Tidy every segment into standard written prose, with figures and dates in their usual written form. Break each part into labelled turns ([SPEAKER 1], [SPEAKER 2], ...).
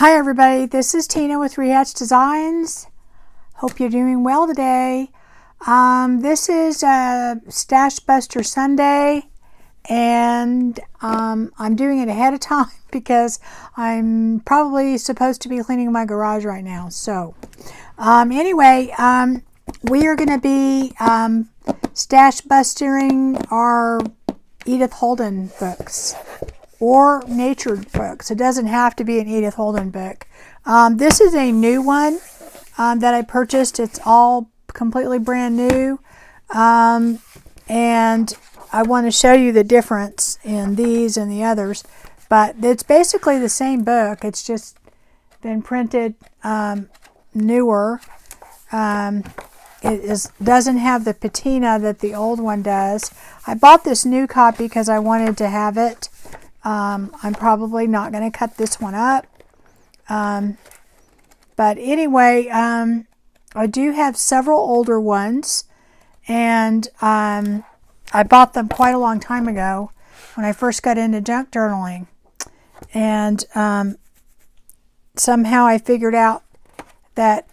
[SPEAKER 1] Hi everybody, this is Tina with Rehatch Designs. Hope you're doing well today. This is Stash Buster Sunday, and I'm doing it ahead of time because I'm probably supposed to be cleaning my garage right now. So anyway, we are going to be stash bustering our Edith Holden books. Or nature books. It doesn't have to be an Edith Holden book. This is a new one that I purchased. It's all completely brand new. And I want to show you the difference in these and the others. But it's basically the same book. It's just been printed newer. It doesn't have the patina that the old one does. I bought this new copy because I wanted to have it. I'm probably not going to cut this one up. But anyway, I do have several older ones, and I bought them quite a long time ago when I first got into junk journaling. And somehow I figured out that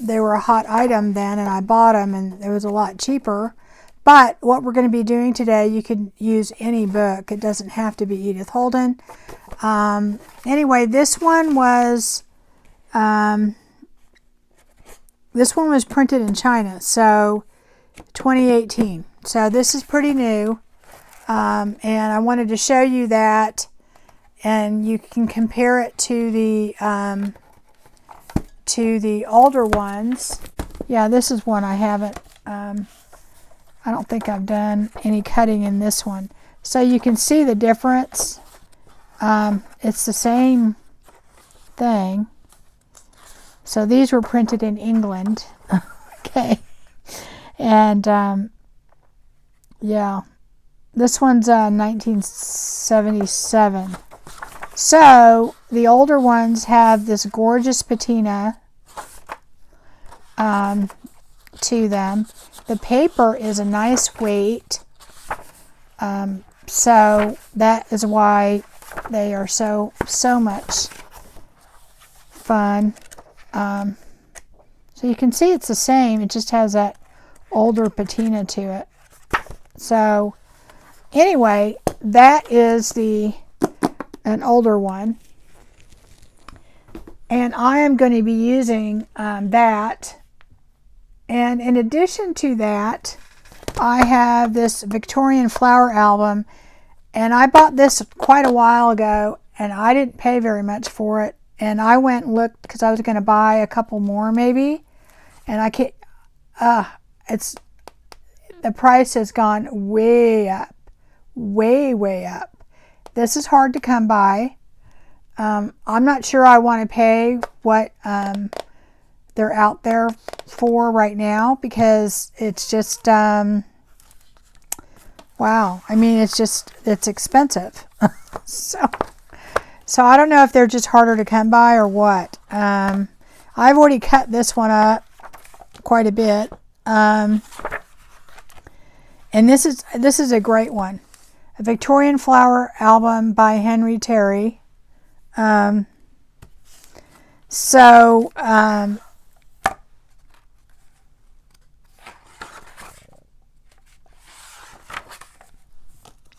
[SPEAKER 1] they were a hot item then, and I bought them, and it was a lot cheaper. But what we're going to be doing today, you can use any book. It doesn't have to be Edith Holden. Anyway, this one was printed in China, so 2018. So this is pretty new, and I wanted to show you that, and you can compare it to the older ones. Yeah, this is one I haven't. I don't think I've done any cutting in this one. So you can see the difference. It's the same thing. So these were printed in England. Okay. And yeah, this one's 1977. So the older ones have this gorgeous patina to them. The paper is a nice weight, so that is why they are so much fun. So you can see it's the same, it just has that older patina to it. So anyway, that is an older one, and I am going to be using that. And in addition to that, I have this Victorian flower album, and I bought this quite a while ago, and I didn't pay very much for it. And I went and looked because I was going to buy a couple more maybe, and I can't. The price has gone way up, way up. This is hard to come by. I'm not sure I want to pay what they're out there for right now, because it's just wow, I mean, it's expensive. so I don't know if they're just harder to come by or what. I've already cut this one up quite a bit, and this is a great one, a Victorian flower album by Henry Terry.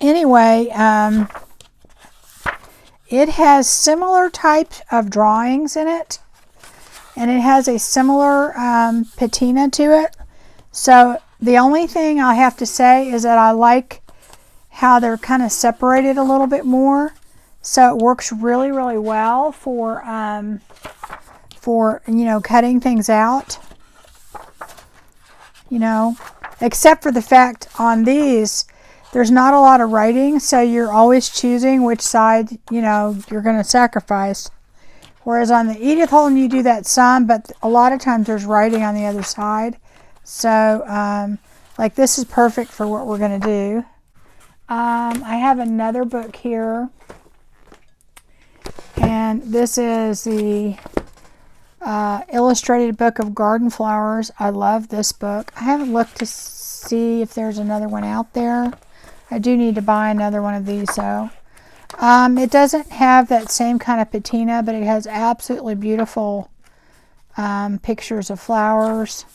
[SPEAKER 1] Anyway, it has similar types of drawings in it, and it has a similar patina to it. So the only thing I have to say is that I like how they're kind of separated a little bit more. So it works really well for cutting things out. Except for the fact on these, there's not a lot of writing, so you're always choosing which side, you're going to sacrifice. Whereas on the Edith Holden, you do that some, but a lot of times there's writing on the other side. So, like, this is perfect for what we're going to do. I have another book here, and this is the Illustrated Book of Garden Flowers. I love this book. I haven't looked to see if there's another one out there. I do need to buy another one of these, though. It doesn't have that same kind of patina, but it has absolutely beautiful pictures of flowers.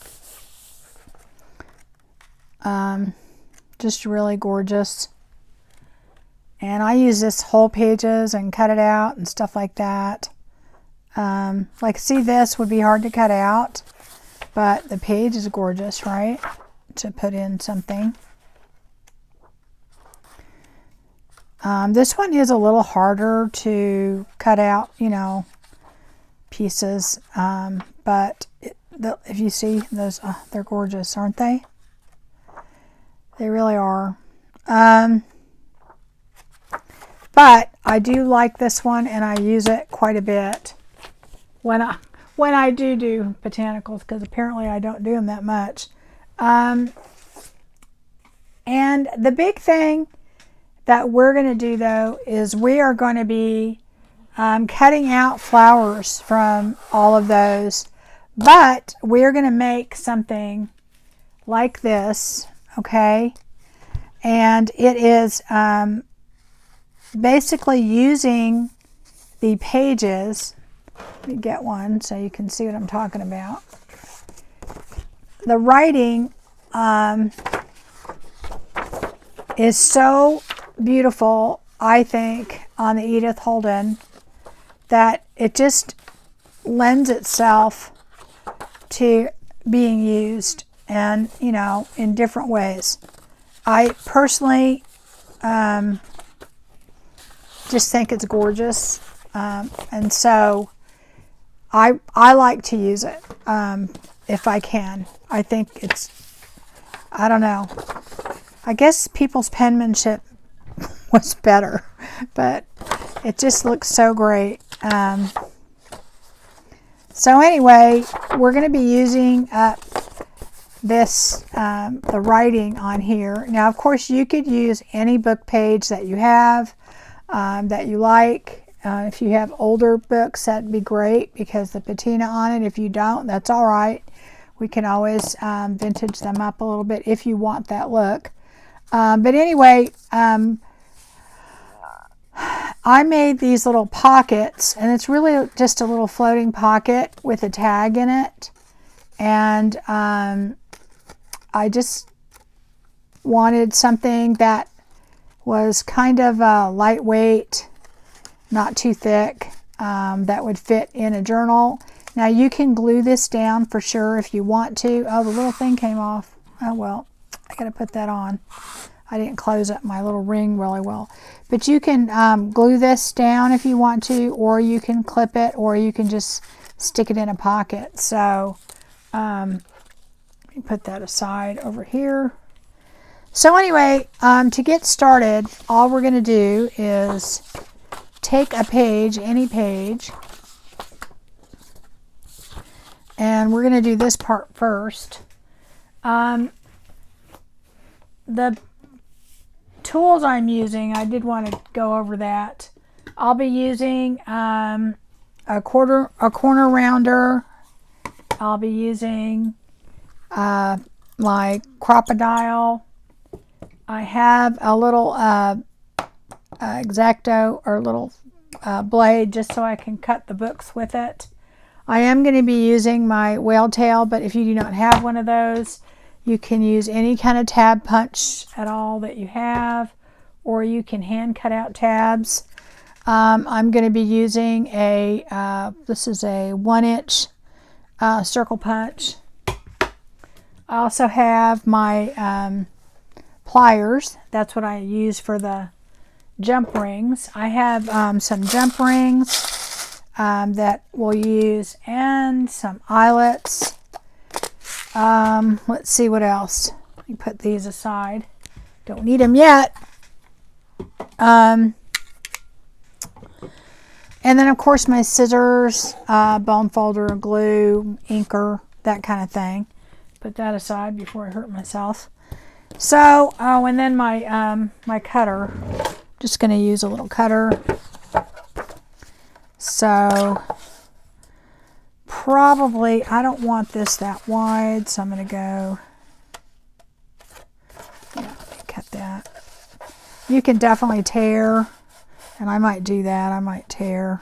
[SPEAKER 1] Just really gorgeous. And I use this whole pages and cut it out and stuff like that. Like, see, this would be hard to cut out, but the page is gorgeous, right? To put in something. This one is a little harder to cut out, you know, pieces. But if you see those, they're gorgeous, aren't they? They really are. But I do like this one, and I use it quite a bit when I do botanicals, because apparently I don't do them that much. And the big thing that we're going to do, though, is we are going to be cutting out flowers from all of those. But we're going to make something like this, okay? And it is basically using the pages. Let me get one so you can see what I'm talking about. The writing is so beautiful, I think, on the Edith Holden, that it just lends itself to being used, and, you know, in different ways. I personally just think it's gorgeous, and so I like to use it if I can. I think it's, I don't know, I guess people's penmanship was better, but it just looks so great. So anyway, we're going to be using this, the writing on here. Now, of course, you could use any book page that you have, that you like. If you have older books, that'd be great, because the patina on it. If you don't, that's all right. We can always vintage them up a little bit if you want that look. But anyway, I made these little pockets, and it's really just a little floating pocket with a tag in it. And I just wanted something that was kind of lightweight, not too thick, that would fit in a journal. Now, you can glue this down for sure if you want to. Oh, the little thing came off. Oh, well, I got to put that on. I didn't close up my little ring really well. But you can glue this down if you want to, or you can clip it, or you can just stick it in a pocket. So let me put that aside over here. So anyway, to get started, all we're going to do is take a page, any page, and we're going to do this part first. The tools I'm using, I did want to go over that. I'll be using a corner rounder. I'll be using my crocodile. I have a little X-Acto, or little blade, just so I can cut the books with it. I am going to be using my whale tail, but if you do not have one of those, you can use any kind of tab punch at all that you have, or you can hand cut out tabs. I'm going to be using this is a 1-inch circle punch. I also have my pliers. That's what I use for the jump rings. I have some jump rings that we'll use, and some eyelets. Let's see what else. Let me put these aside. Don't need them yet. And then, of course, my scissors, bone folder, glue, inker, that kind of thing. Put that aside before I hurt myself. So, oh, and then my my cutter. Just going to use a little cutter. So, probably, I don't want this that wide, so I'm going to go, yeah, let me cut that. You can definitely tear And I might do that. I might tear.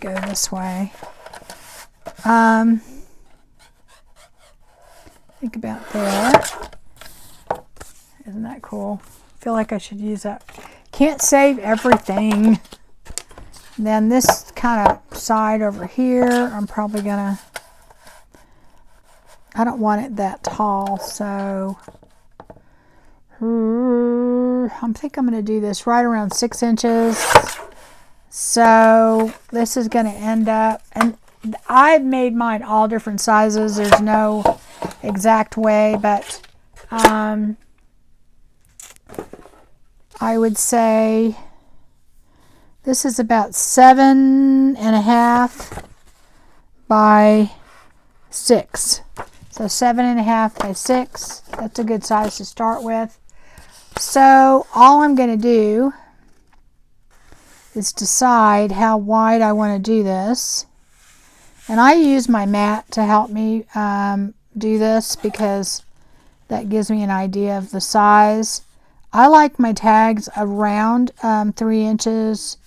[SPEAKER 1] Go this way. Think about that. Isn't that cool? I feel like I should use that. Can't save everything. And then this kind of side over here, I'm probably gonna, I don't want it that tall, so I think I'm gonna do this right around 6 inches. So this is gonna end up, and I've made mine all different sizes. There's no exact way, but I would say this is about 7.5 by 6. So 7.5 by 6. That's a good size to start with. So all I'm going to do is decide how wide I want to do this. And I use my mat to help me do this because that gives me an idea of the size. I like my tags around 3 inches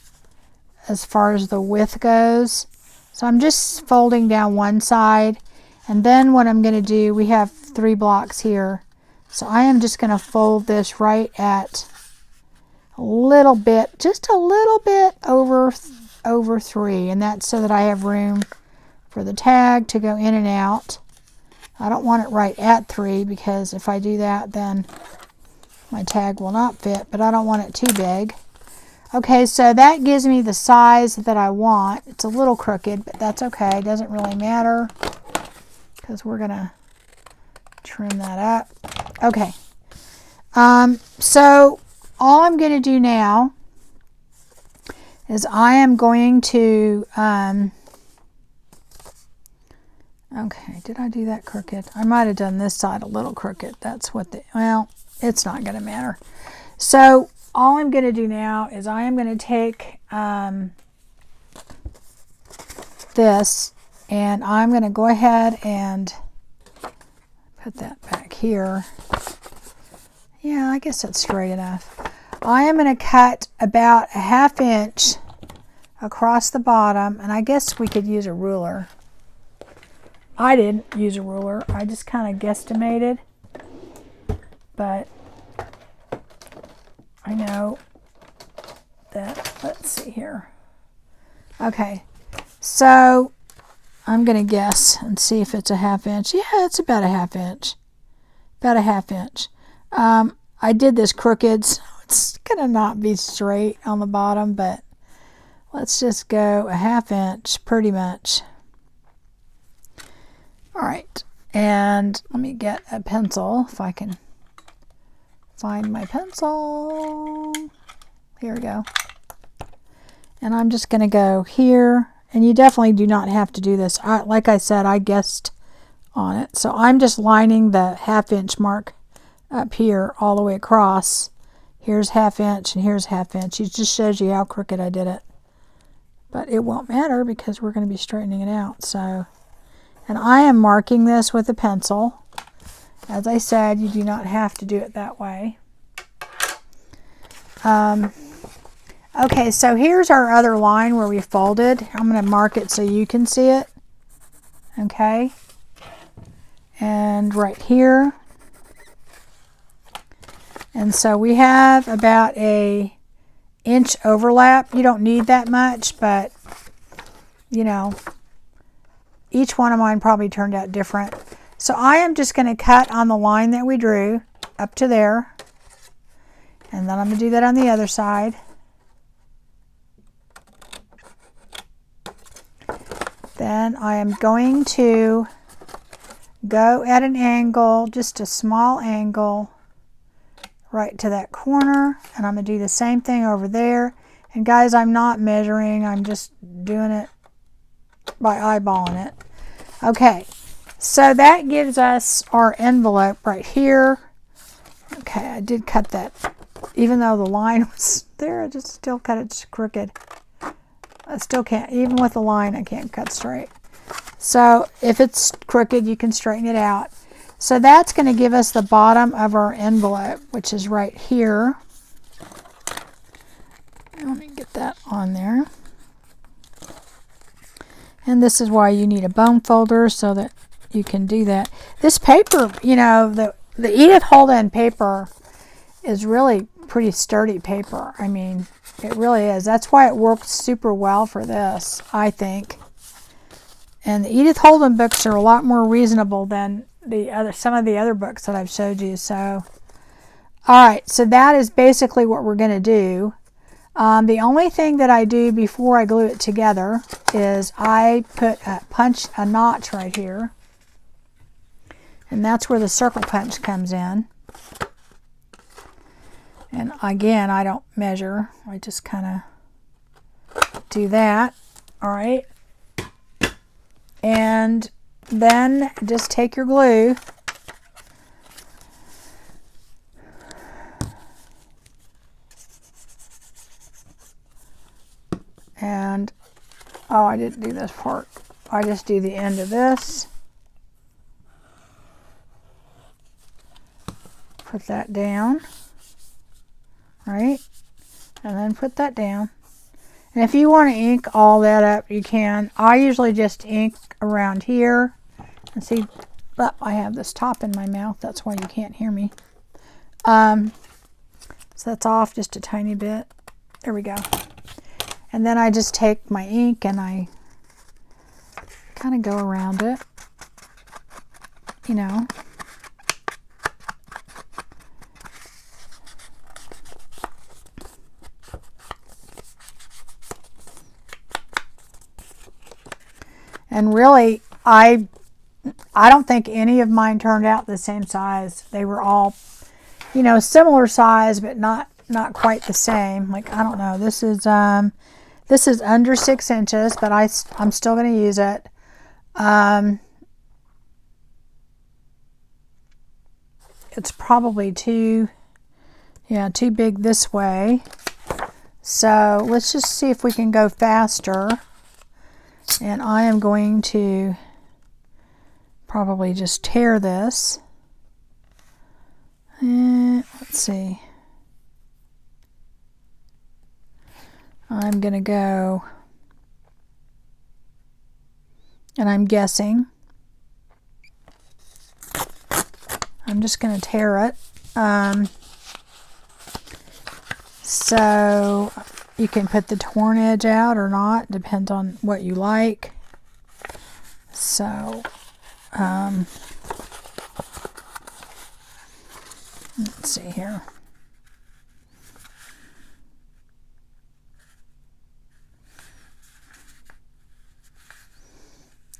[SPEAKER 1] as far as the width goes. So I'm just folding down one side, and then what I'm going to do, we have 3 blocks here. So I am just going to fold this right at a little bit, just a little bit over 3, and that's so that I have room for the tag to go in and out. I don't want it right at 3 because if I do that, then my tag will not fit, but I don't want it too big. Okay, so that gives me the size that I want. It's a little crooked, but that's okay. It doesn't really matter because we're gonna trim that up. Okay, so all I'm gonna do now is I am going to okay, did I do that crooked? I might have done this side a little crooked. That's what well, it's not going to matter. So all I'm going to do now is I am going to take this, and I'm going to go ahead and put that back here. Yeah, I guess that's straight enough. I am going to cut about a 1/2 inch across the bottom, and I guess we could use a ruler. I didn't use a ruler. I just kind of guesstimated. But I know that, let's see here. Okay, so I'm going to guess and see if it's a 1/2 inch. Yeah, it's about a 1/2 inch. About a 1/2 inch. I did this crooked, so it's going to not be straight on the bottom, but let's just go a 1/2 inch pretty much. All right, and let me get a pencil if I can find my pencil. Here we go. And I'm just going to go here, and you definitely do not have to do this. Like I said, I guessed on it. So I'm just lining the 1/2 inch mark up here all the way across. Here's 1/2 inch and here's 1/2 inch. It just shows you how crooked I did it. But it won't matter because we're going to be straightening it out. So, and I am marking this with a pencil. As I said, you do not have to do it that way. Okay, so here's our other line where we folded. I'm going to mark it so you can see it. Okay. And right here. And so we have about a inch overlap. You don't need that much, but you know, each one of mine probably turned out different. So I am just going to cut on the line that we drew up to there. And then I'm going to do that on the other side. Then I am going to go at an angle, just a small angle, right to that corner. And I'm going to do the same thing over there. And guys, I'm not measuring. I'm just doing it by eyeballing it. Okay, so that gives us our envelope right here. Okay, I did cut that. Even though the line was there, I just still cut it crooked. I still can't, even with the line, I can't cut straight. So if it's crooked, you can straighten it out. So that's going to give us the bottom of our envelope, which is right here. get that on there. And this is why you need a bone folder, so that you can do that. This paper, you know, the Edith Holden paper is really pretty sturdy paper. I mean, it really is. That's why it works super well for this, I think. And the Edith Holden books are a lot more reasonable than some of the other books that I've showed you. So, all right, so that is basically what we're going to do. The only thing that I do before I glue it together is I punch a notch right here. And that's where the circle punch comes in. And again, I don't measure. I just kind of do that. All right. And then just take your glue and, oh, I didn't do this part. I just do the end of this. Put that down, right? And then put that down. And if you want to ink all that up, you can. I usually just ink around here. And see, but I have this top in my mouth. That's why you can't hear me. So that's off just a tiny bit. There we go. And then I just take my ink and I kind of go around it, you know. And really, I don't think any of mine turned out the same size. They were all, you know, similar size, but not quite the same. Like, I don't know. This is under 6 inches, but I'm still going to use it. It's probably too big this way. So let's just see if we can go faster. And I am going to probably just tear this. And let's see. I'm going to go, and I'm guessing. I'm just going to tear it. So you can put the torn edge out or not, depends on what you like. So, let's see here.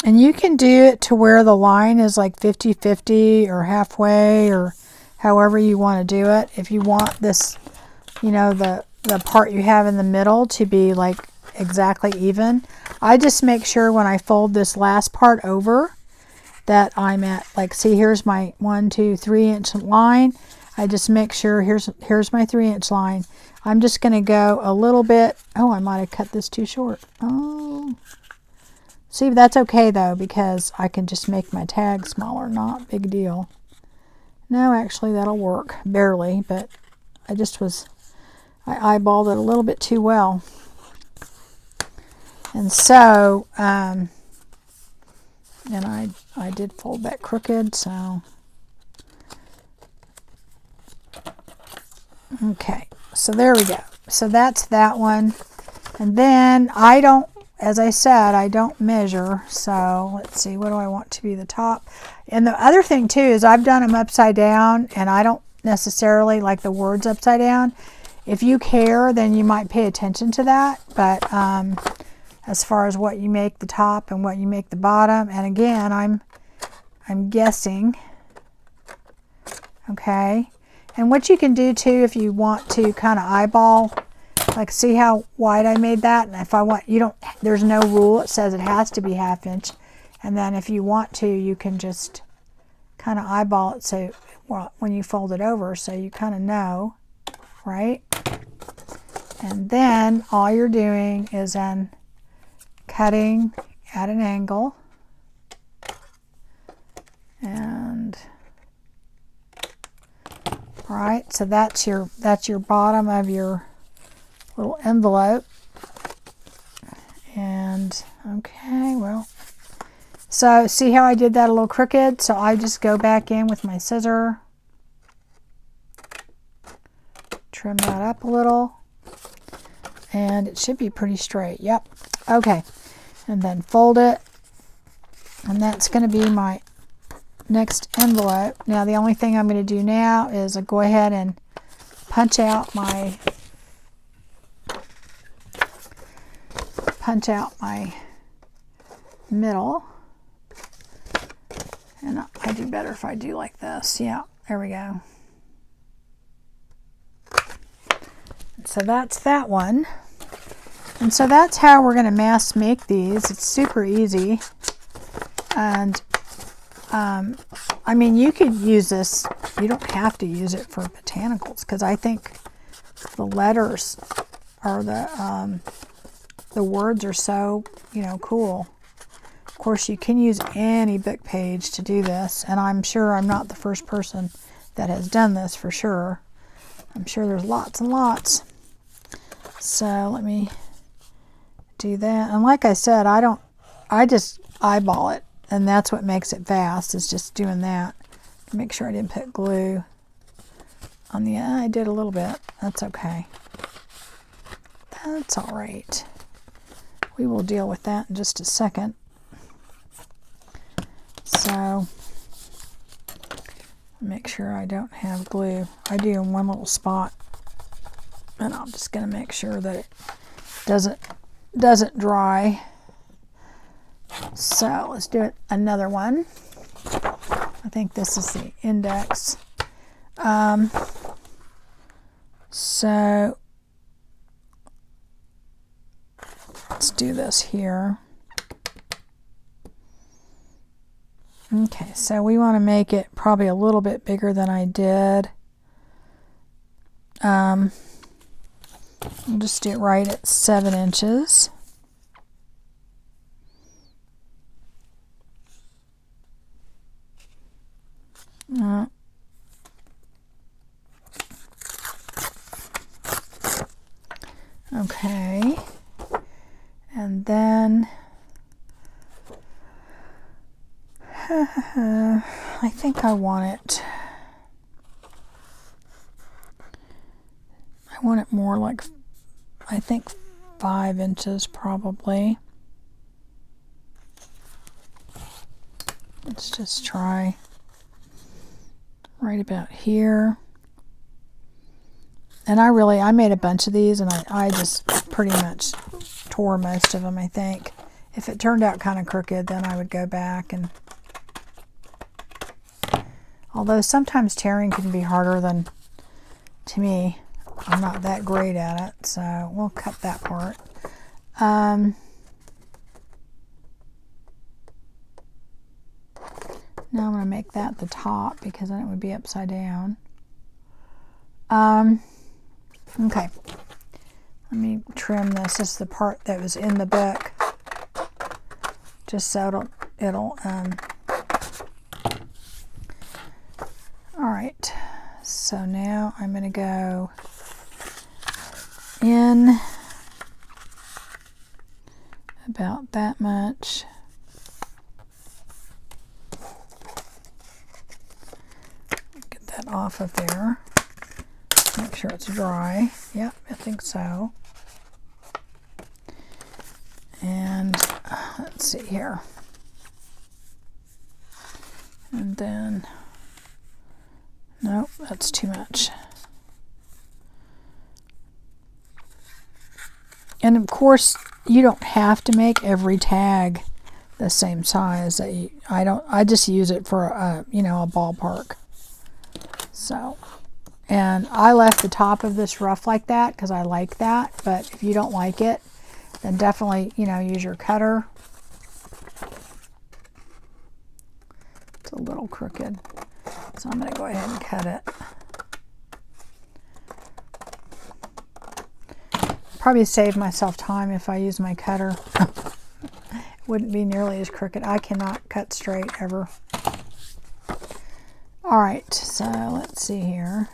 [SPEAKER 1] And you can do it to where the line is like 50-50 or halfway or however you want to do it. If you want this, you know, the part you have in the middle to be like exactly even. I just make sure when I fold this last part over that I'm at, like, see, here's my 1, 2, 3 inch line. I just make sure here's my 3-inch line. I'm just going to go a little bit. Oh, I might have cut this too short. Oh, see, that's okay though, because I can just make my tag smaller. Not big deal. No, actually that'll work barely, but I eyeballed it a little bit too well. And so, and I did fold that crooked, so. Okay, so there we go. So that's that one. And then I don't, as I said, I don't measure. So let's see, what do I want to be the top? And the other thing too is I've done them upside down, and I don't necessarily like the words upside down. If you care, then you might pay attention to that. But as far as what you make the top and what you make the bottom, and again, I'm guessing. Okay. And what you can do too, if you want to kind of eyeball, like, see how wide I made that? And if I want, there's no rule. It says it has to be 1/2 inch. And then if you want to, you can just kind of eyeball it, so when you fold it over, so you kind of know, right? And then all you're doing is then cutting at an angle. And all right, so that's your bottom of your little envelope. Okay, well, so see how I did that a little crooked? So I just go back in with my scissor, trim that up a little, and it should be pretty straight. Yep. Okay, and then fold it, and that's going to be my next envelope. Now the only thing I'm going to do now is go ahead and punch out my middle, and I do better if I do like this. Yeah, there we go. So that's that one. And so that's how we're going to mass make these. It's super easy. And I mean, you could use this, you don't have to use it for botanicals, because I think the letters or the words are so, you know, cool. Of course, you can use any book page to do this, and I'm sure I'm not the first person that has done this for sure. I'm sure there's lots and lots. So let me do that. And like I said, I just eyeball it, and that's what makes it fast, is just doing that. Make sure I didn't put glue on the end. I did a little bit. That's okay. That's all right. We will deal with that in just a second. So make sure I don't have glue. I do in one little spot, and I'm just going to make sure that it doesn't dry. So let's do it another one. I think this is the index. So let's do this here. Okay, so we want to make it probably a little bit bigger than I did. I'll just do it right at 7 inches. Okay, and then I think I want it more like, I think 5 inches probably. Let's just try right about here. And I made a bunch of these, and I just pretty much tore most of them, I think. If it turned out kind of crooked, then I would go back and... Although sometimes tearing can be harder than, to me, I'm not that great at it, so we'll cut that part. Now I'm going to make that the top, because then it would be upside down. Okay, let me trim this. This is the part that was in the book, just so it'll all right, so now I'm going to go in about that much. Get that off of there. Make sure it's dry. Yep, I think so. And let's see here. And then, nope, that's too much. And of course, you don't have to make every tag the same size. I just use it for a ballpark. So, and I left the top of this rough like that because I like that. But if you don't like it, then definitely use your cutter. It's a little crooked, so I'm going to go ahead and cut it. Probably save myself time if I use my cutter. It wouldn't be nearly as crooked. I cannot cut straight ever. All right, so let's see here.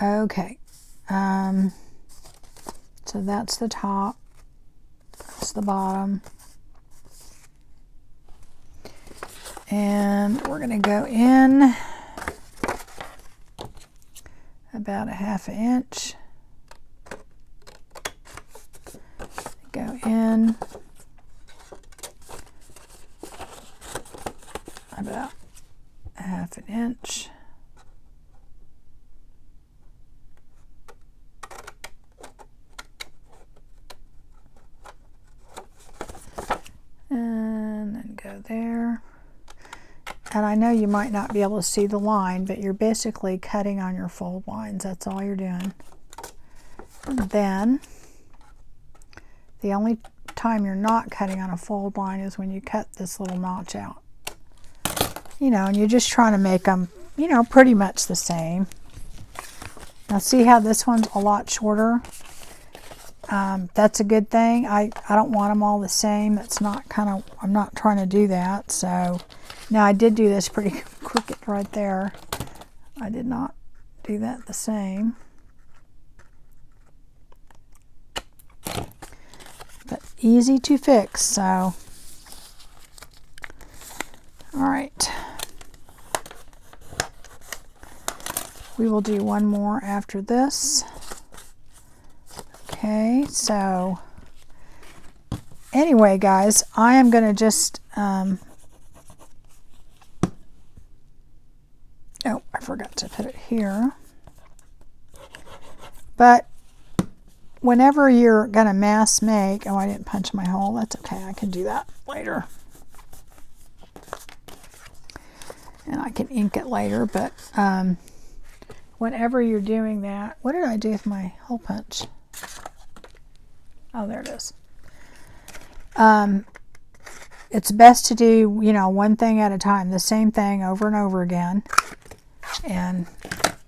[SPEAKER 1] Okay, so that's the top. across the bottom. And we're going to go in about 1/2 inch. Go in about 1/2 inch. And then go there. And I know you might not be able to see the line, but you're basically cutting on your fold lines. That's all you're doing. And then the only time you're not cutting on a fold line is when you cut this little notch out. You know, and you're just trying to make them, you know, pretty much the same. Now see how this one's a lot shorter? That's a good thing. I don't want them all the same. That's not I'm not trying to do that. So now I did do this pretty crooked right there. I did not do that the same. But easy to fix, so. All right. We will do one more after this. Okay, so anyway, guys, I am going to just, oh, I forgot to put it here. But whenever you're going to mass make, oh, I didn't punch my hole. That's okay. I can do that later. And I can ink it later, but whenever you're doing that, what did I do with my hole punch? Oh, there it is. It's best to do, you know, one thing at a time, the same thing over and over again. And,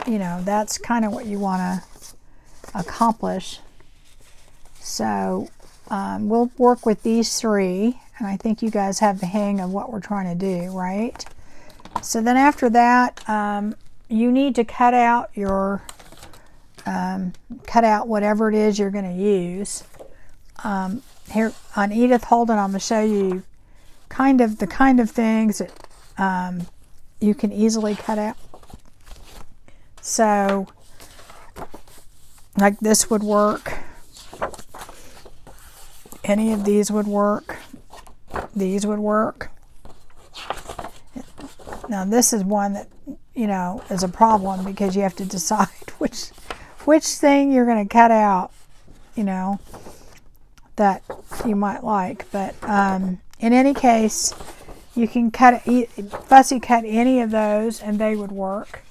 [SPEAKER 1] you know, that's kind of what you want to accomplish. So we'll work with these 3, and I think you guys have the hang of what we're trying to do, right? So then after that, you need to cut out your, cut out whatever it is you're going to use. Here on Edith Holden, I'm going to show you the kind of things that you can easily cut out. So, like this would work. Any of these would work. These would work. Now this is one that, you know, is a problem because you have to decide which thing you're going to cut out, you know, that you might like. But in any case, you can fussy cut any of those and they would work.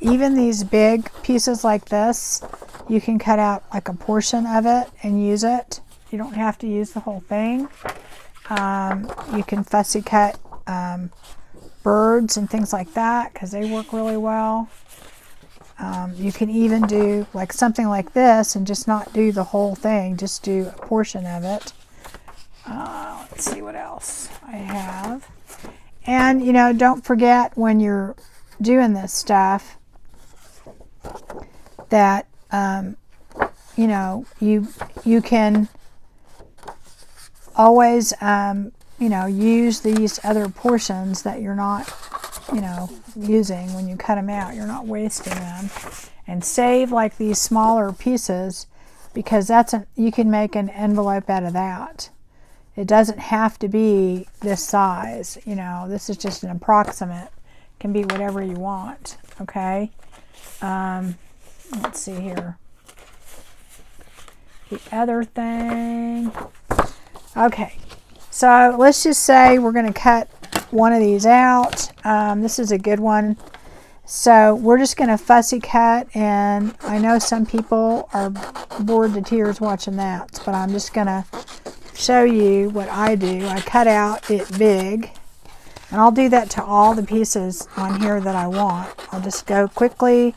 [SPEAKER 1] Even these big pieces like this, you can cut out like a portion of it and use it. You don't have to use the whole thing. You can fussy cut birds and things like that because they work really well. You can even do like something like this and just not do the whole thing, just do a portion of it. Let's see what else I have. And, you know, don't forget when you're doing this stuff that, you know, you can always, you know, use these other portions that you're not, you know, using when you cut them out. You're not wasting them. And save like these smaller pieces because you can make an envelope out of that. It doesn't have to be this size, you know, this is just an approximate. It can be whatever you want, okay? Let's see here. The other thing, okay, so let's just say we're going to cut one of these out. This is a good one. So we're just going to fussy cut, and I know some people are bored to tears watching that, but I'm just going to show you what I do. I cut out it big, and I'll do that to all the pieces on here that I want. I'll just go quickly,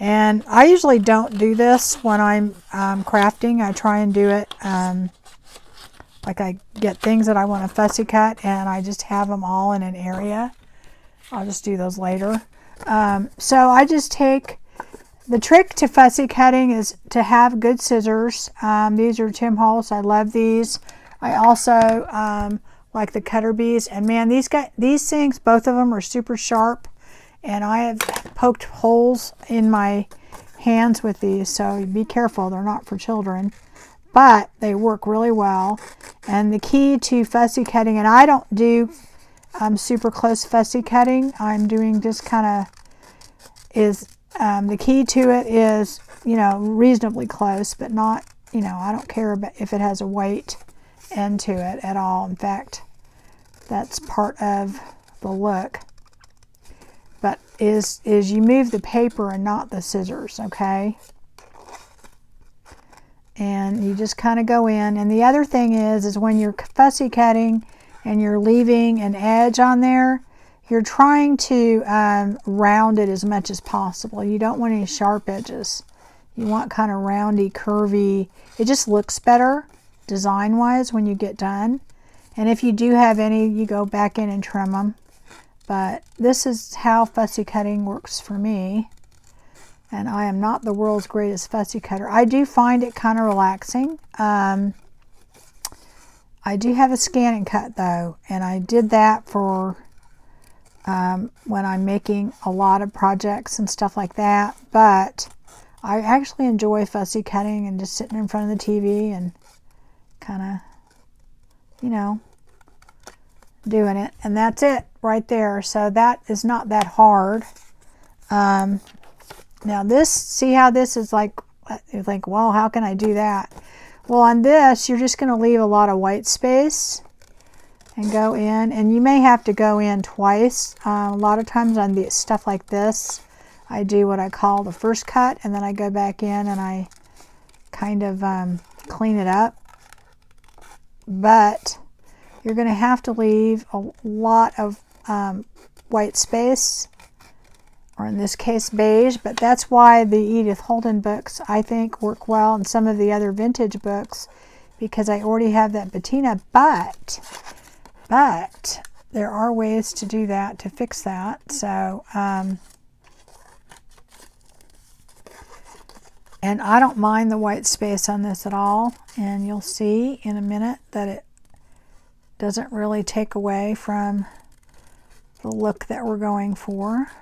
[SPEAKER 1] and I usually don't do this when I'm crafting. I try and do it like I get things that I want to fussy cut, and I just have them all in an area. I'll just do those later. So I just take the trick to fussy cutting is to have good scissors. These are Tim Holtz. I love these. I also like the cutter bees. And man, these things, both of them are super sharp. And I have poked holes in my hands with these, so be careful. They're not for children. But they work really well. And the key to fussy cutting, and I don't do super close fussy cutting. I'm doing just kind of, the key to it is, you know, reasonably close, but not, you know, I don't care about if it has a white end to it at all. In fact, that's part of the look. But is you move the paper and not the scissors, okay? And you just kind of go in. And the other thing is when you're fussy cutting and you're leaving an edge on there, you're trying to round it as much as possible. You don't want any sharp edges. You want kind of roundy, curvy. It just looks better design-wise when you get done. And if you do have any, you go back in and trim them. But this is how fussy cutting works for me. And I am not the world's greatest fussy cutter. I do find it kind of relaxing. I do have a scan and cut though. And I did that for when I'm making a lot of projects and stuff like that. But I actually enjoy fussy cutting and just sitting in front of the TV and kind of, you know, doing it. And that's it right there. So that is not that hard. Now this, see how this is like, you think, well, how can I do that? Well, on this, you're just going to leave a lot of white space and go in. And you may have to go in twice. A lot of times on the stuff like this, I do what I call the first cut, and then I go back in and I kind of clean it up. But you're going to have to leave a lot of white space, or in this case beige, but that's why the Edith Holden books I think work well, and some of the other vintage books, because I already have that patina. But there are ways to do that, to fix that. So and I don't mind the white space on this at all, and you'll see in a minute that it doesn't really take away from the look that we're going for.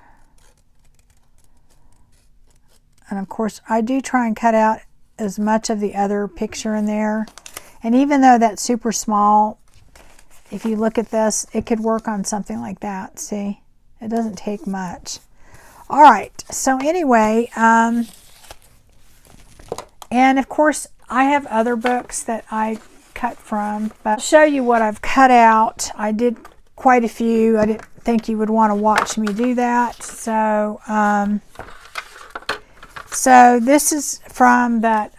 [SPEAKER 1] And of course, I do try and cut out as much of the other picture in there. And even though that's super small, if you look at this, it could work on something like that. See, it doesn't take much. All right, so anyway, and of course, I have other books that I cut from, but I'll show you what I've cut out. I did quite a few. I didn't think you would want to watch me do that. So, so this is from that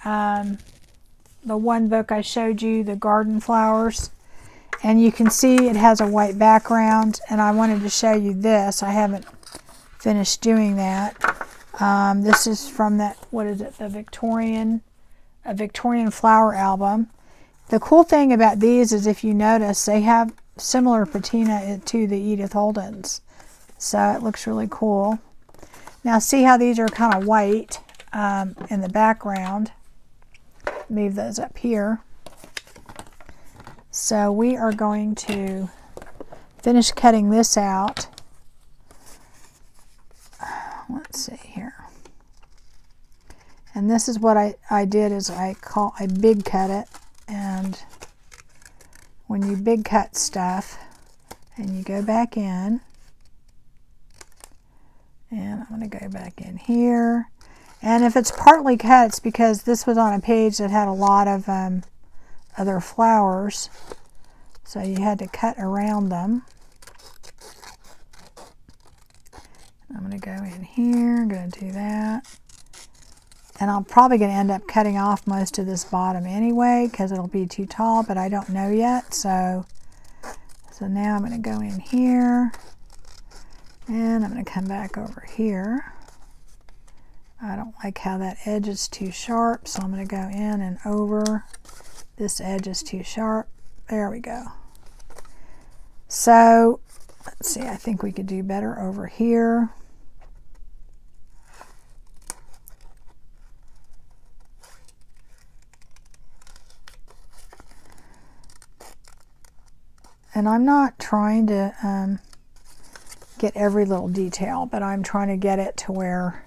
[SPEAKER 1] the one book I showed you, the garden flowers, and you can see it has a white background. And I wanted to show you this. I haven't finished doing that. This is from that, what is it, the Victorian flower album. The cool thing about these is, if you notice, they have similar patina to the Edith Holden's. So it looks really cool. Now see how these are kind of white in the background. Leave those up here. So we are going to finish cutting this out. Let's see here. And this is what I did, is I big cut it. And when you big cut stuff and you go back in, and I'm going to go back in here, and if it's partly cut, it's because this was on a page that had a lot of other flowers, so you had to cut around them. I'm going to go in here, I'm going to do that. And I'm probably going to end up cutting off most of this bottom anyway, because it'll be too tall, but I don't know yet. So now I'm going to go in here, and I'm going to come back over here. I don't like how that edge is too sharp, so I'm going to go in and over. This edge is too sharp. There we go. So let's see, I think we could do better over here. and I'm not trying to get every little detail, but I'm trying to get it to where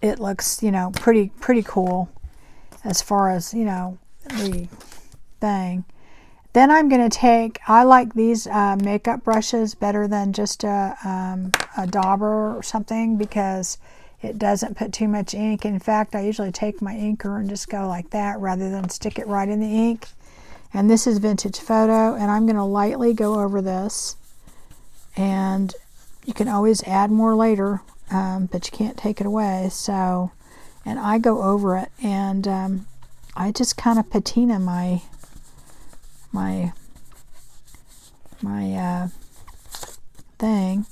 [SPEAKER 1] it looks, you know, pretty cool as far as, you know, the thing. Then I'm going to take, I like these makeup brushes better than just a dauber or something, because it doesn't put too much ink. In fact, I usually take my inker and just go like that rather than stick it right in the ink. And this is Vintage Photo, and I'm going to lightly go over this. And you can always add more later, but you can't take it away. So, and I go over it, and I just kind of patina my thing.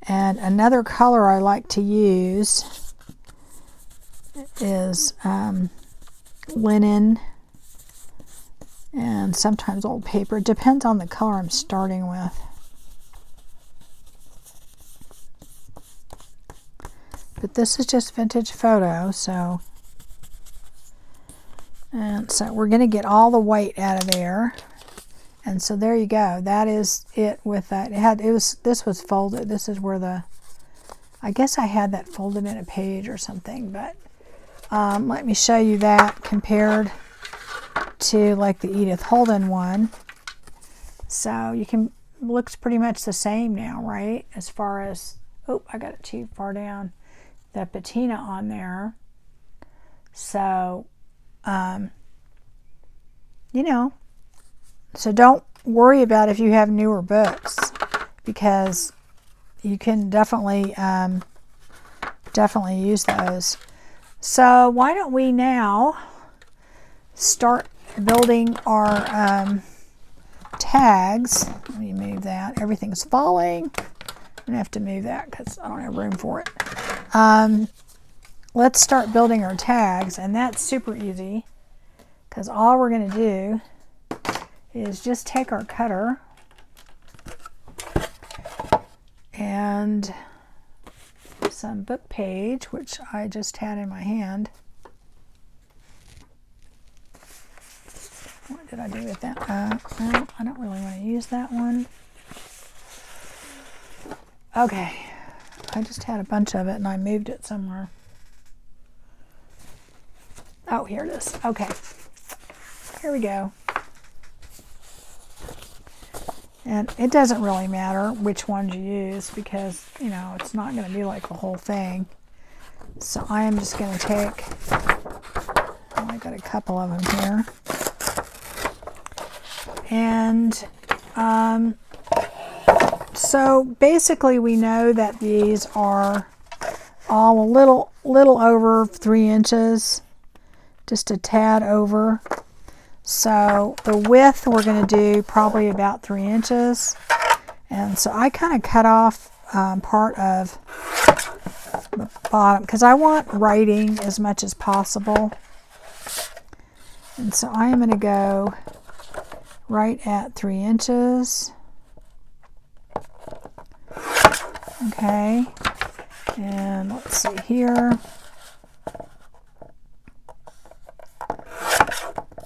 [SPEAKER 1] And another color I like to use is linen, and sometimes old paper. It depends on the color I'm starting with. But this is just Vintage Photo, so, and so we're going to get all the white out of there. And so there you go. That is it with that. This was folded. This is where I guess I had that folded in a page or something, but let me show you that compared to like the Edith Holden one. So you can, looks pretty much the same now, right? As far as, oh, I got it too far down. The patina on there. So, you know, so don't worry about if you have newer books, because you can definitely use those. So why don't we now start building our tags. Let me move that. Everything's falling. I'm going to have to move that because I don't have room for it. Let's start building our tags, and that's super easy because all we're going to do is just take our cutter and some book page, which I just had in my hand. What did I do with that? No, I don't really want to use that one. Okay, I just had a bunch of it and I moved it somewhere. Oh, here it is. Okay, here we go. And it doesn't really matter which ones you use because, you know, it's not going to be like the whole thing. So I am just going to take, I got a couple of them here. And so basically we know that these are all a little over 3 inches, just a tad over. So the width we're going to do probably about 3 inches. And so I kind of cut off part of the bottom because I want writing as much as possible. And so I am going to go right at 3 inches. Okay. And let's see here.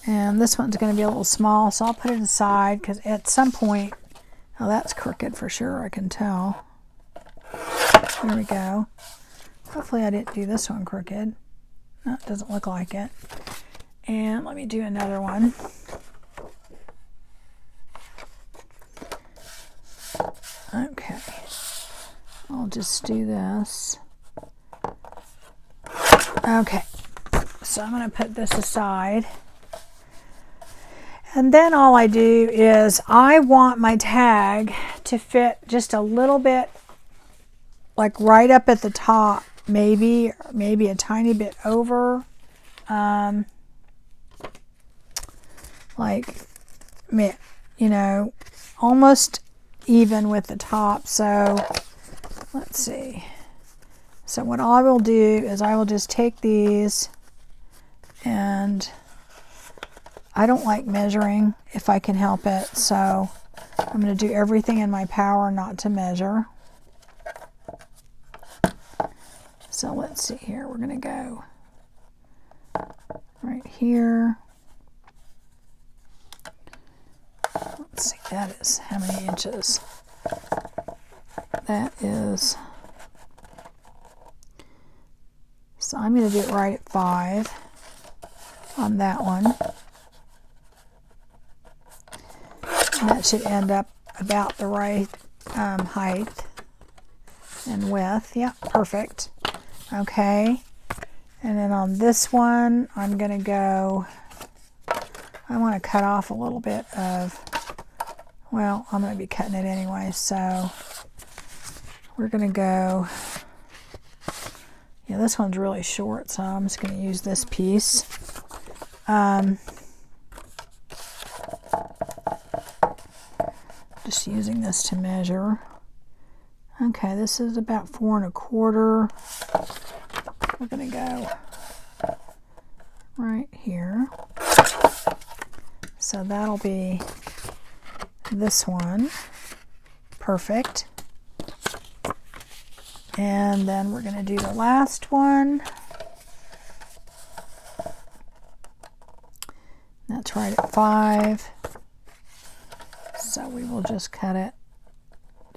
[SPEAKER 1] And this one's going to be a little small, so I'll put it aside because at some point, oh, that's crooked for sure, I can tell. There we go. Hopefully I didn't do this one crooked. No, it doesn't look like it. And let me do another one. Okay. I'll just do this. Okay. So I'm going to put this aside. And then all I do is I want my tag to fit just a little bit, like right up at the top, maybe a tiny bit over, like, you know, almost even with the top. So let's see. So what I will do is I will just take these, and I don't like measuring if I can help it, so I'm going to do everything in my power not to measure. So let's see here. We're going to go right here. let's see, that is how many inches? That is, so I'm going to do it right at 5 on that one. And that should end up about the right height and width. Yeah, perfect. Okay. And then on this one, I'm going to go, I want to cut off a little bit of, well, I'm going to be cutting it anyway, so we're going to go, yeah, this one's really short, so I'm just going to use this piece. Just using this to measure. Okay, this is about 4 1/4. We're going to go right here. So that'll be this one. Perfect. And then we're going to do the last one. That's right at 5. So we will just cut it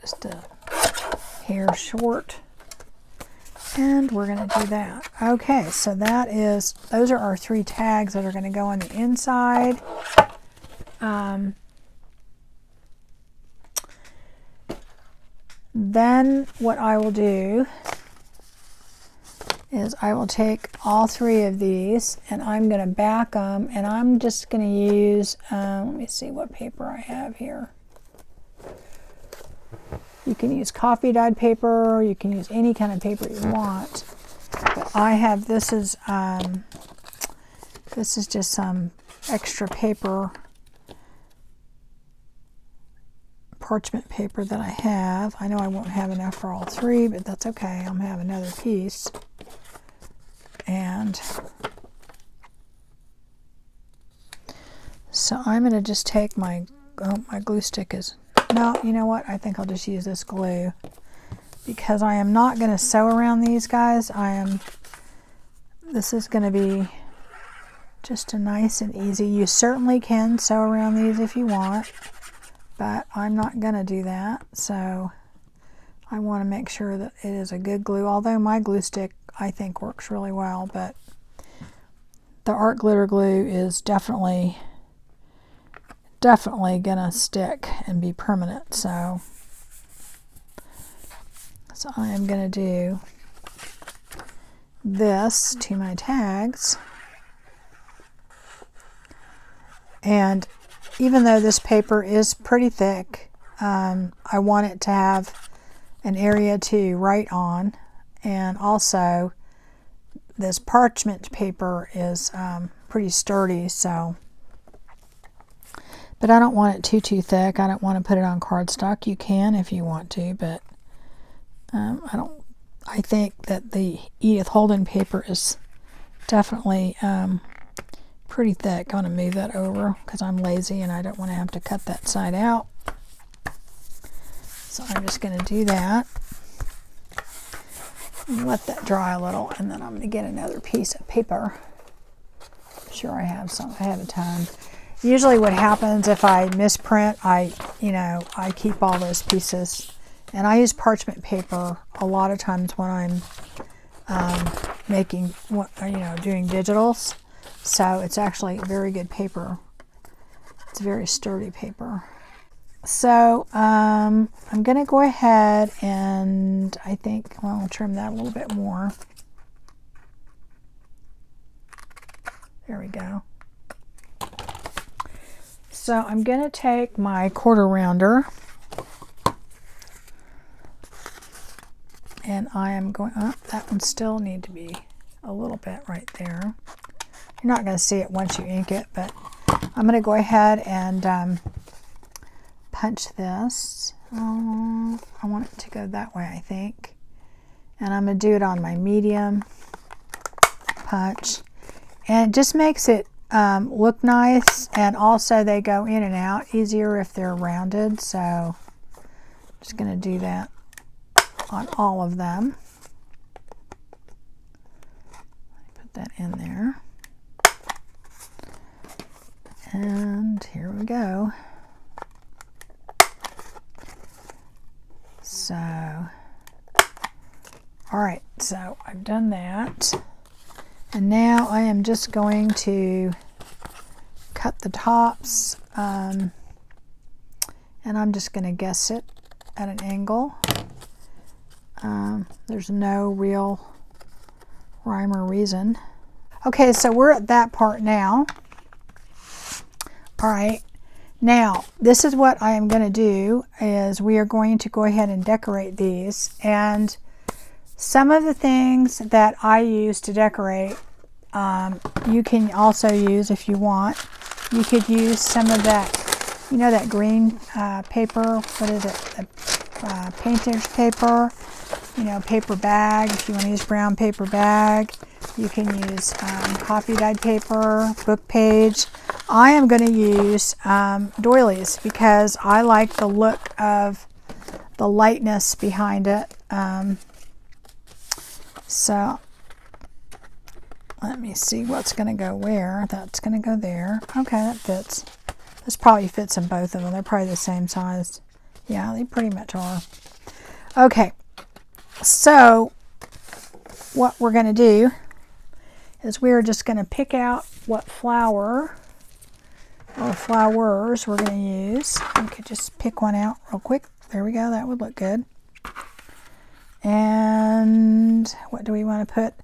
[SPEAKER 1] just a hair short. And we're going to do that. Okay, so that is, those are our 3 tags that are going to go on the inside. Then what I will do is I will take all 3 of these and I'm going to back them, and I'm just going to use, let me see what paper I have here. You can use coffee dyed paper, or you can use any kind of paper you want. But I have, this is just some extra paper, parchment paper that I have. I know I won't have enough for all 3, but that's okay. I'm going to have another piece. And so I'm going to just take my, oh, my glue stick is, no, you know what? I think I'll just use this glue because I am not going to sew around these guys. This is going to be just a nice and easy. You certainly can sew around these if you want, but I'm not going to do that. So I want to make sure that it is a good glue, although my glue stick I think works really well, but the art glitter glue is definitely gonna stick and be permanent. So I am gonna do this to my tags, and even though this paper is pretty thick, I want it to have an area to write on. And also this parchment paper is pretty sturdy, so, but I don't want it too thick. I don't want to put it on cardstock. You can if you want to, but I think that the Edith Holden paper is definitely pretty thick. I'm going to move that over because I'm lazy and I don't want to have to cut that side out. So I'm just going to do that. Let that dry a little, and then I'm going to get another piece of paper. I'm sure I have some. I have a ton. Usually what happens if I misprint, I keep all those pieces. And I use parchment paper a lot of times when I'm making, doing digitals. So it's actually very good paper. It's very sturdy paper. So I'm going to go ahead and I think, well, I'll trim that a little bit more. There we go. So I'm going to take my quarter rounder and I am going, that one still need to be a little bit right there. You're not going to see it once you ink it, but I'm going to go ahead and punch this. I want it to go that way, I think. And I'm going to do it on my medium punch. And it just makes it look nice, and also they go in and out easier if they're rounded. So I'm just going to do that on all of them. Put that in there. And here we go. So, all right, so I've done that. And now I am just going to cut the tops, and I'm just going to guess it at an angle. There's no real rhyme or reason. Okay, so we're at that part now. All right, now this is what I am going to do, is we are going to go ahead and decorate these. And some of the things that I use to decorate, you can also use if you want. You could use some of that, you know, that green paper, what is it, painter's paper, you know, paper bag. If you want to use brown paper bag, you can use coffee dyed paper, book page. I am going to use doilies because I like the look of the lightness behind it. So let me see what's going to go where. That's going to go there. Okay, that fits. This probably fits in both of them. They're probably the same size. Yeah, they pretty much are. Okay, so what we're going to do is we're just going to pick out what flower or flowers we're going to use. We could just pick one out real quick. There we go. That would look good. And what do we want to put?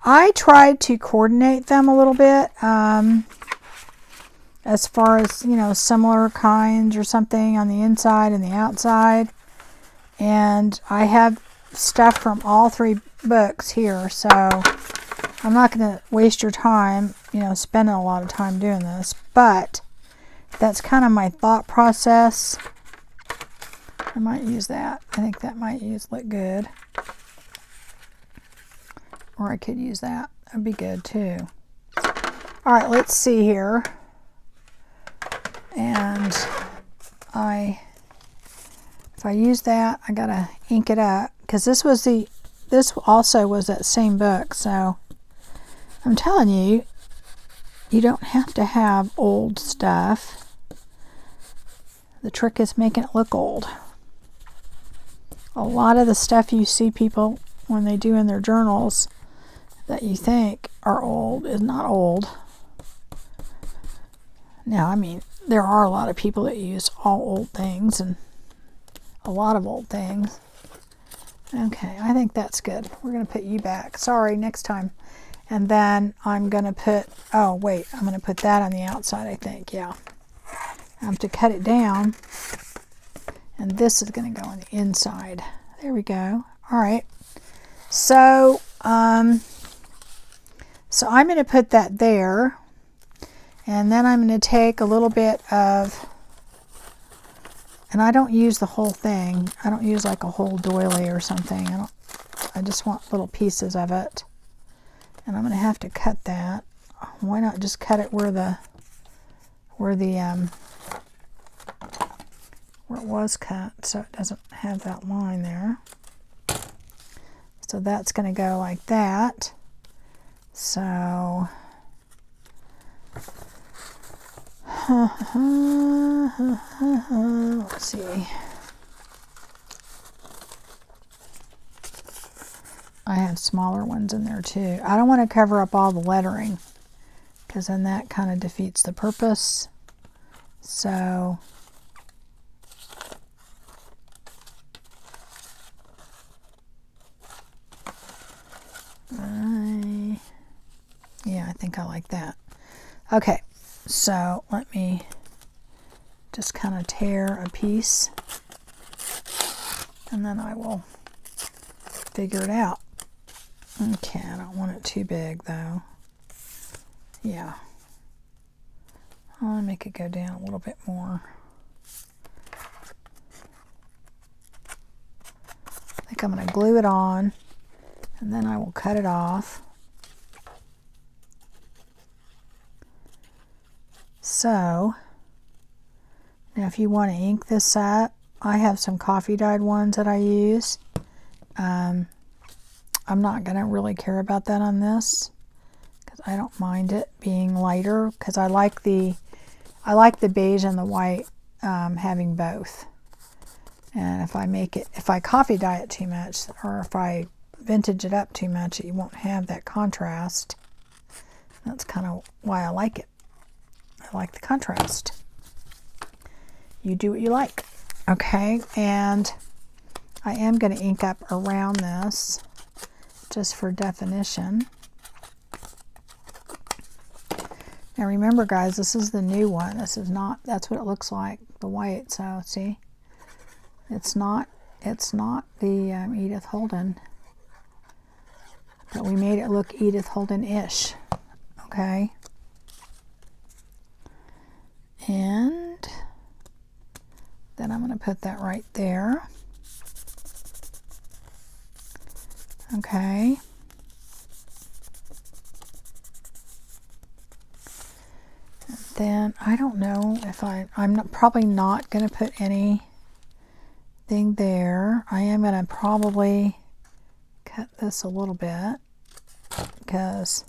[SPEAKER 1] I tried to coordinate them a little bit as far as, you know, similar kinds or something on the inside and the outside. And I have stuff from all three books here, so I'm not going to waste your time, you know, spending a lot of time doing this. But that's kind of my thought process. I might use that. I think that might look good. Or I could use that. That'd be good too. All right, let's see here. And if I use that, I gotta ink it up because this also was that same book. So I'm telling you, you don't have to have old stuff. The trick is making it look old. A lot of the stuff you see people when they do in their journals that you think are old is not old. Now, I mean, there are a lot of people that use all old things and a lot of old things. Okay, I think that's good. We're going to put you back. Sorry, next time. And then I'm going to put, oh wait, I'm going to put that on the outside, I think. Yeah. I have to cut it down. And this is going to go on the inside. There we go. All right. So, so I'm going to put that there. And then I'm going to take a little bit of, and I don't use the whole thing. I don't use like a whole doily or something. I just want little pieces of it. And I'm going to have to cut that. Why not just cut it where it was cut, so it doesn't have that line there. So that's going to go like that. So let's see. I have smaller ones in there too. I don't want to cover up all the lettering because then that kind of defeats the purpose. So yeah, I think I like that. Okay, so let me just kind of tear a piece and then I will figure it out. Okay, I don't want it too big though. Yeah. I'll make it go down a little bit more. I think I'm going to glue it on and then I will cut it off. So, now if you want to ink this up, I have some coffee dyed ones that I use. I'm not going to really care about that on this because I don't mind it being lighter because I like the beige and the white having both. And if I coffee dye it too much, or if I vintage it up too much, you won't have that contrast. That's kind of why I like it. I like the contrast. You do what you like. Okay, and I am going to ink up around this just for definition. Now remember, guys, this is the new one. This is not, that's what it looks like, the white. So see, it's not the Edith Holden, but we made it look Edith Holden-ish. Okay, and then I'm going to put that right there. Okay. And then I don't know if probably not going to put anything there. I am going to probably cut this a little bit because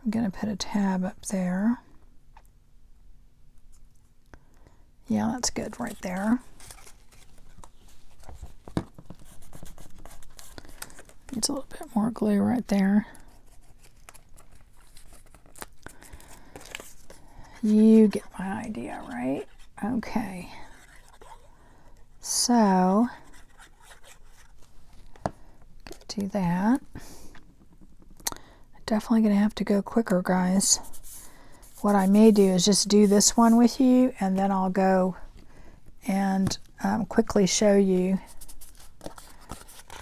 [SPEAKER 1] I'm going to put a tab up there. Yeah, that's good right there. Needs a little bit more glue right there. You get my idea, right? Okay. So, do that. Definitely going to have to go quicker, guys. What I may do is just do this one with you, and then I'll go and quickly show you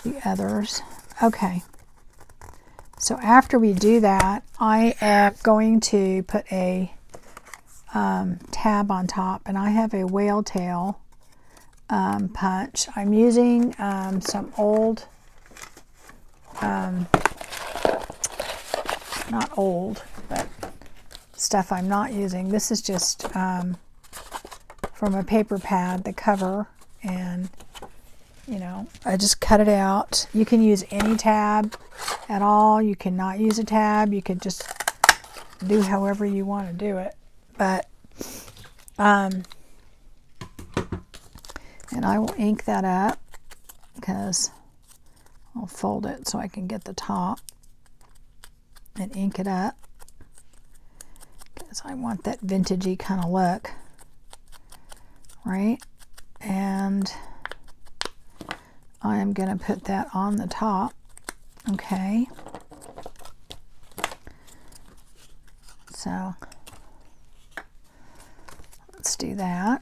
[SPEAKER 1] the others. Okay, so after we do that, I am going to put a tab on top, and I have a whale tail punch. I'm using some old, not old, but stuff I'm not using. This is just from a paper pad, the cover, and you know, I just cut it out. You can use any tab at all. You cannot use a tab. You could just do however you want to do it. But and I will ink that up because I'll fold it so I can get the top and ink it up, because I want that vintagey kind of look, right? And I am going to put that on the top. Okay, so let's do that.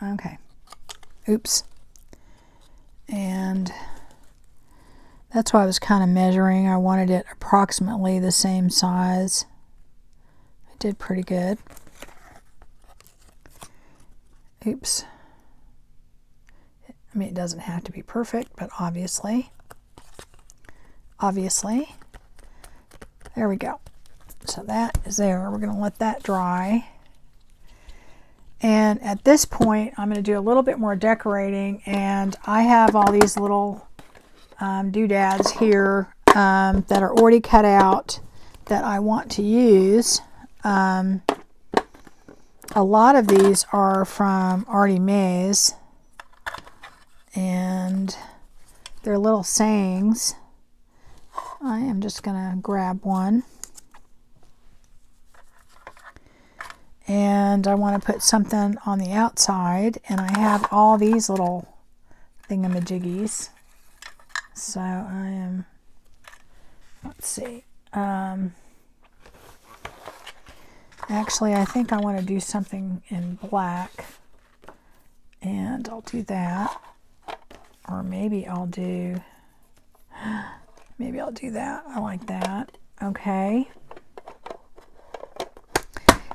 [SPEAKER 1] Okay, oops. And that's why I was kind of measuring. I wanted it approximately the same size. I did pretty good. Oops. I mean, it doesn't have to be perfect, but obviously. There we go. So that is there. We're going to let that dry. And at this point, I'm going to do a little bit more decorating, and I have all these little doodads here that are already cut out that I want to use. A lot of these are from Artie Mays, and they're little sayings. I am just going to grab one. And I want to put something on the outside, and I have all these little thingamajiggies. So I am, let's see, actually I think I want to do something in black, and I'll do that, or maybe I'll do that. I like that. Okay.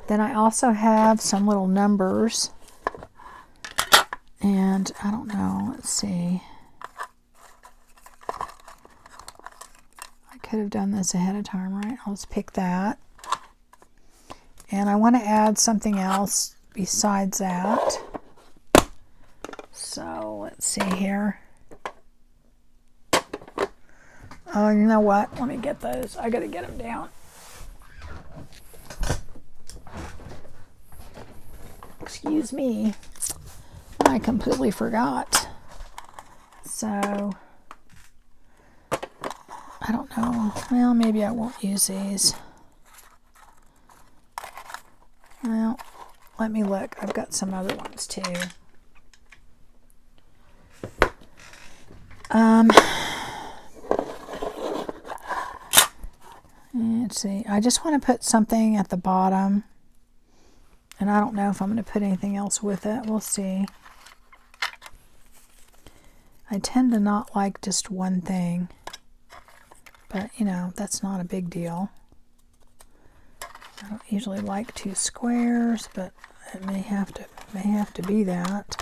[SPEAKER 1] Then I also have some little numbers, and I don't know, let's see. I could have done this ahead of time, right? I'll just pick that. And I want to add something else besides that. So let's see here. Oh, you know what? Let me get those. I got to get them down. excuse me. I completely forgot. So, I don't know. Well, maybe I won't use these. Well, let me look. I've got some other ones too. Let's see. I just want to put something at the bottom. And I don't know if I'm going to put anything else with it. We'll see. I tend to not like just one thing. But, you know, that's not a big deal. I don't usually like 2 squares, but it may have to be that.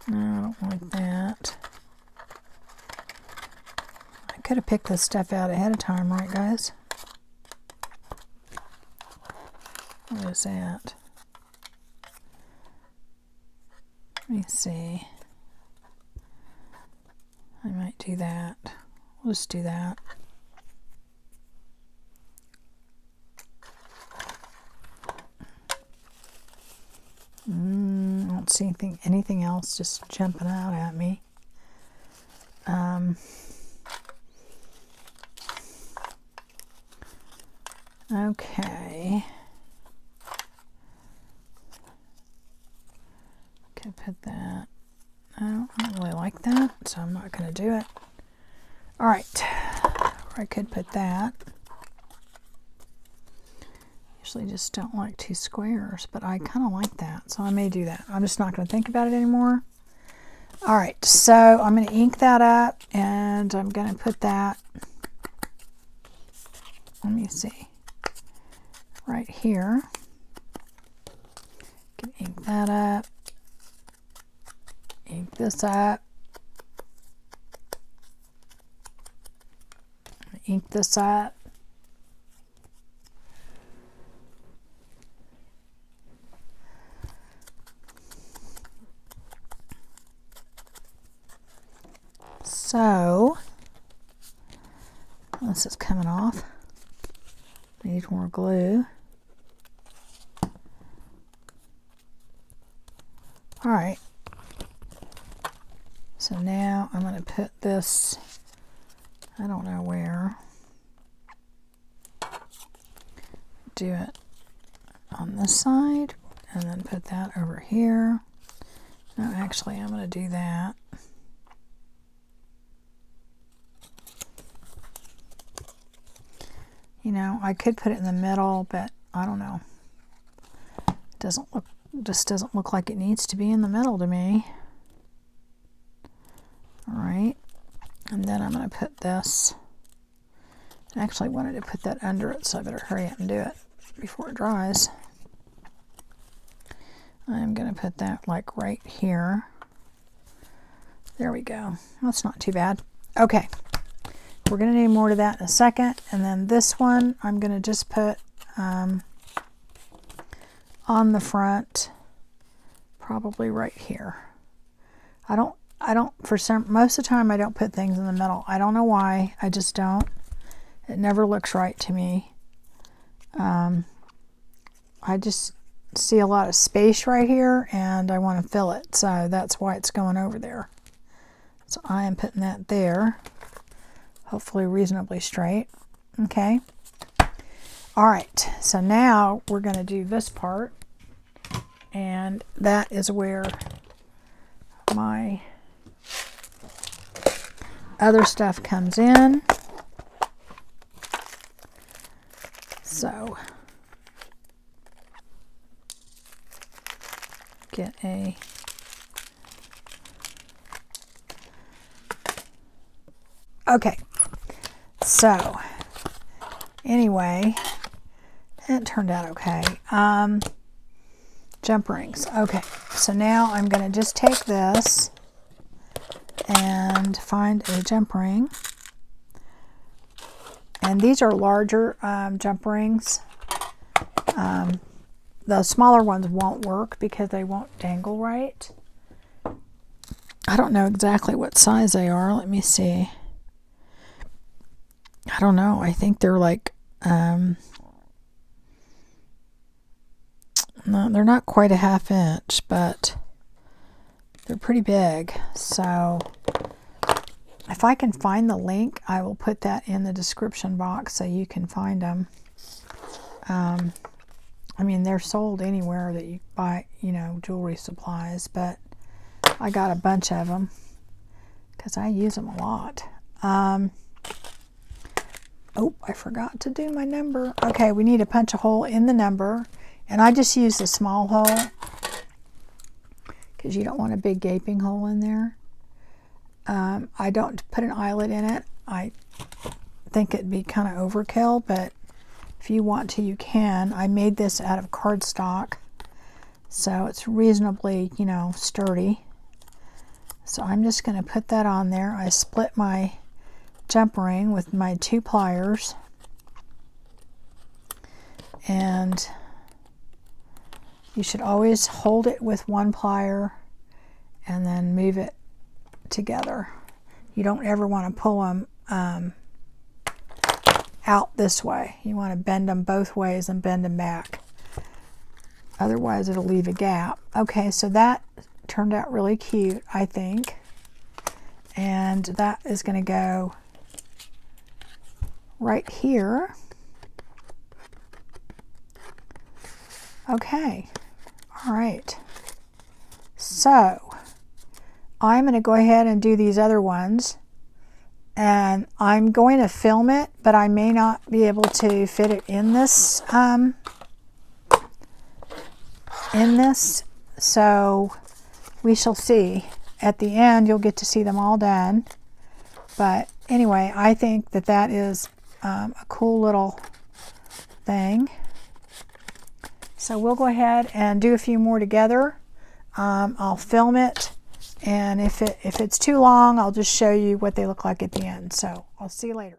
[SPEAKER 1] No, I don't like that. I could have picked this stuff out ahead of time, right, guys? What is that? Let me see. I might do that. We'll just do that. I don't see anything else just jumping out at me. Okay. Could put that. No, I don't really like that, so I'm not going to do it. All right. Or I could put that. Usually just don't like 2 squares, but I kind of like that, so I may do that. I'm just not going to think about it anymore. All right, so I'm going to ink that up, and I'm going to put that, let me see, right here. Can ink that up, ink this up, ink this up. So, this is coming off. Need more glue. All right. So now I'm going to put this, I don't know where. Do it on this side and then put that over here. No, actually I'm going to do that. You know, I could put it in the middle, but I don't know. It just doesn't look like it needs to be in the middle to me. All right, and then I'm going to put this. I actually wanted to put that under it, so I better hurry up and do it before it dries. I'm going to put that like right here. There we go. That's not too bad. Okay. We're going to need more to that in a second. And then this one, I'm going to just put on the front, probably right here. Most of the time I don't put things in the middle. I don't know why. I just don't. It never looks right to me. I just see a lot of space right here and I want to fill it. So that's why it's going over there. So I am putting that there. Hopefully reasonably straight. Okay. All right. So now we're going to do this part. And that is where my other stuff comes in. So get a okay. So anyway, it turned out okay. Jump rings. Okay, so now I'm going to just take this and find a jump ring. And these are larger jump rings. The smaller ones won't work because they won't dangle right. I don't know exactly what size they are. Let me see. I don't know. I think they're like, no, they're not quite a 1/2 inch, but they're pretty big. So if I can find the link, I will put that in the description box so you can find them. I mean, they're sold anywhere that you buy, you know, jewelry supplies, but I got a bunch of them because I use them a lot. Oh, I forgot to do my number. Okay, we need to punch a hole in the number, and I just use the small hole because you don't want a big gaping hole in there. I don't put an eyelet in it. I think it'd be kind of overkill, but if you want to, you can. I made this out of cardstock, so it's reasonably, you know, sturdy. So I'm just going to put that on there. I split my jump ring with my 2 pliers, and you should always hold it with 1 plier and then move it together. You don't ever want to pull them out this way. You want to bend them both ways and bend them back. Otherwise it'll leave a gap. Okay, so that turned out really cute, I think. And that is going to go right here. Okay, all right. So I'm going to go ahead and do these other ones, and I'm going to film it, but I may not be able to fit it in this, so we shall see. At the end, you'll get to see them all done. But anyway, I think that that is a cool little thing. So we'll go ahead and do a few more together. I'll film it, and if it's too long, I'll just show you what they look like at the end. So I'll see you later.